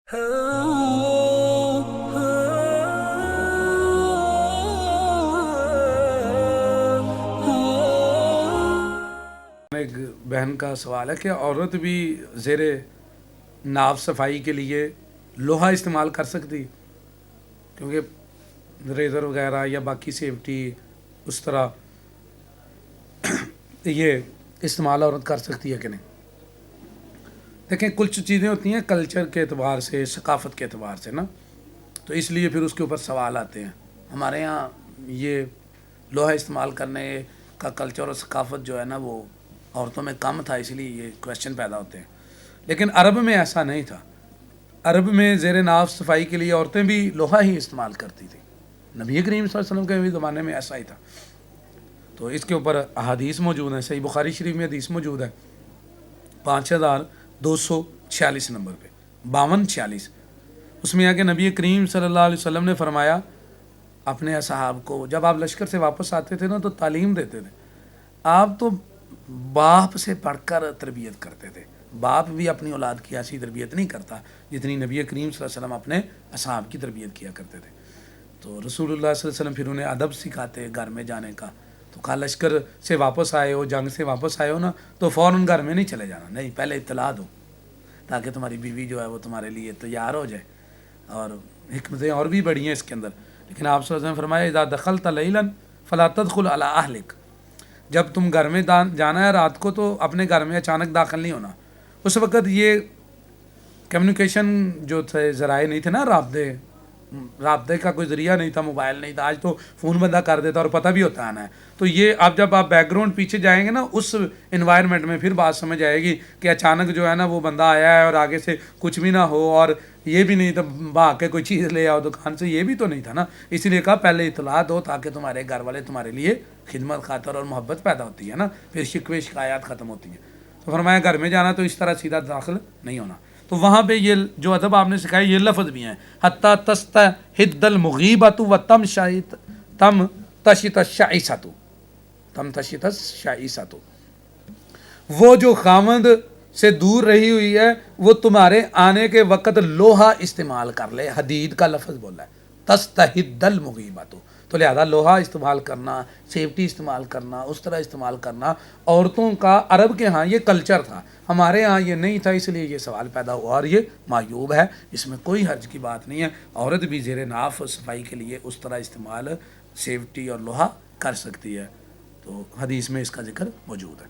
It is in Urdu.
ایک بہن کا سوال ہے کہ عورت بھی زیر ناف صفائی کے لیے لوہا استعمال کر سکتی، کیونکہ ریزر وغیرہ یا باقی سیفٹی اس طرح یہ استعمال عورت کر سکتی ہے کہ نہیں؟ دیکھیں، کچھ چیزیں ہوتی ہیں کلچر کے اعتبار سے، ثقافت کے اعتبار سے نا، تو اس لیے پھر اس کے اوپر سوال آتے ہیں. ہمارے ہاں یہ لوہا استعمال کرنے کا کلچر اور ثقافت جو ہے نا وہ عورتوں میں کم تھا، اس لیے یہ کویشچن پیدا ہوتے ہیں. لیکن عرب میں ایسا نہیں تھا. عرب میں زیر ناف صفائی کے لیے عورتیں بھی لوہا ہی استعمال کرتی تھیں. نبی کریم صلی اللہ علیہ وسلم کے بھی زمانے میں ایسا ہی تھا. تو اس کے اوپر احادیث موجود ہیں. صحیح بخاری شریف میں حدیث موجود ہے 5246 نمبر پہ، 5246. اس میں کہ نبی کریم صلی اللہ علیہ وسلم نے فرمایا اپنے اصحاب کو، جب آپ لشکر سے واپس آتے تھے نا تو تعلیم دیتے تھے. آپ تو باپ سے پڑھ کر تربیت کرتے تھے. باپ بھی اپنی اولاد کی ایسی تربیت نہیں کرتا جتنی نبی کریم صلی اللہ علیہ وسلم اپنے اصحاب کی تربیت کیا کرتے تھے. تو رسول اللہ صلی اللہ علیہ وسلم پھر انہیں ادب سکھاتے گھر میں جانے کا. تو کہا لشکر سے واپس آئے ہو، جنگ سے واپس آئے ہو نا، تو فوراً گھر میں نہیں چلے جانا، نہیں، پہلے اطلاع دو تاکہ تمہاری بیوی جو ہے وہ تمہارے لیے تیار ہو جائے. اور حکمتیں اور بھی بڑی ہیں اس کے اندر. لیکن آپ صلی اللہ علیہ وسلم نے فرمایا اذا دخلت لیلا فلا تدخل علی اہلک، جب تم گھر میں جانا ہے رات کو تو اپنے گھر میں اچانک داخل نہیں ہونا. اس وقت یہ کمیونیکیشن جو تھے ذرائع نہیں تھے نا، رابطے کا کوئی ذریعہ نہیں تھا، موبائل نہیں تھا. آج تو فون بندہ کر دیتا اور پتہ بھی ہوتا آنا ہے. تو یہ اب جب آپ بیک گراؤنڈ پیچھے جائیں گے نا اس انوائرمنٹ میں پھر بات سمجھ آئے گی کہ اچانک جو ہے نا وہ بندہ آیا ہے اور آگے سے کچھ بھی نہ ہو، اور یہ بھی نہیں تو بھاگ کے کوئی چیز لے آؤ دکان سے، یہ بھی تو نہیں تھا نا. اسی لیے کہا پہلے اطلاع دو تاکہ تمہارے گھر والے تمہارے لیے خدمت خاطر اور محبت پیدا ہوتی ہے نا، پھر شکوے شکایات ختم ہوتی ہیں. تو فرمایا گھر میں جانا تو اس طرح سیدھا داخل نہیں ہونا. تو وہاں پہ یہ جو ادب آپ نے سکھایا یہ لفظ بھی ہیں، حتی تستحد المغیبۃ و تم تشت الشعیصۃ، تم تشت الشعیصۃ، وہ جو خامند سے دور رہی ہوئی ہے وہ تمہارے آنے کے وقت لوہا استعمال کر لے. حدید کا لفظ بولا ہے، تستحد المغیبۃ. تو لہذا لوہا استعمال کرنا، سیفٹی استعمال کرنا، اس طرح استعمال کرنا عورتوں کا عرب کے ہاں یہ کلچر تھا، ہمارے ہاں یہ نہیں تھا. اس لیے یہ سوال پیدا ہوا اور یہ معیوب ہے، اس میں کوئی حرج کی بات نہیں ہے. عورت بھی زیر ناف صفائی کے لیے اس طرح استعمال سیفٹی اور لوہا کر سکتی ہے. تو حدیث میں اس کا ذکر موجود ہے.